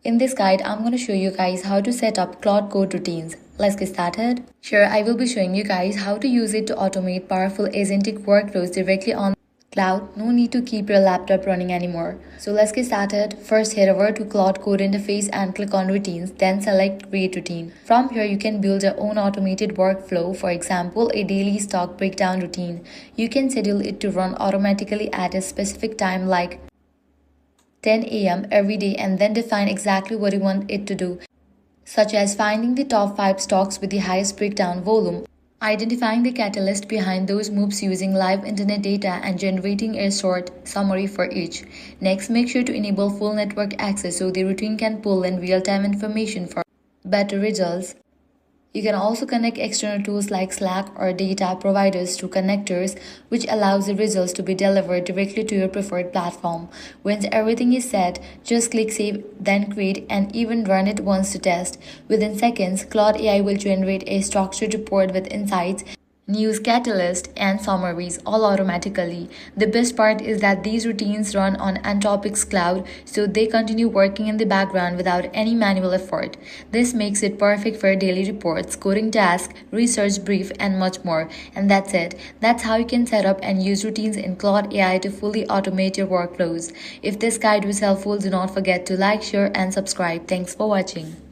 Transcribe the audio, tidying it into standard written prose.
In this guide, I'm going to show you guys how to set up Claude Code Routines. Let's get started. Here, I will be showing you guys how to use it to automate powerful agentic workflows directly on cloud. No need to keep your laptop running anymore. So let's get started. First, head over to Claude Code interface and click on Routines, then select Create Routine. From here, you can build your own automated workflow, for example, a daily stock breakdown routine. You can schedule it to run automatically at a specific time like 10 a.m. every day and then define exactly what you want it to do, such as finding the top 5 stocks with the highest breakdown volume, identifying the catalyst behind those moves using live internet data, and generating a short summary for each. Next, make sure to enable full network access so the routine can pull in real-time information for better results. You can also connect external tools like Slack or data providers to connectors, which allows the results to be delivered directly to your preferred platform. Once everything is set, just click Save, then Create, and even run it once to test. Within seconds, Claude AI will generate a structured report with insights, news catalyst, and summaries all automatically. The best part is that these routines run on Antopic's cloud, so they continue working in the background without any manual effort. This makes it perfect for daily reports, coding tasks, research brief, and much more. And that's it. That's how you can set up and use routines in Claude AI to fully automate your workflows. If this guide was helpful, do not forget to like, share, and subscribe. Thanks for watching.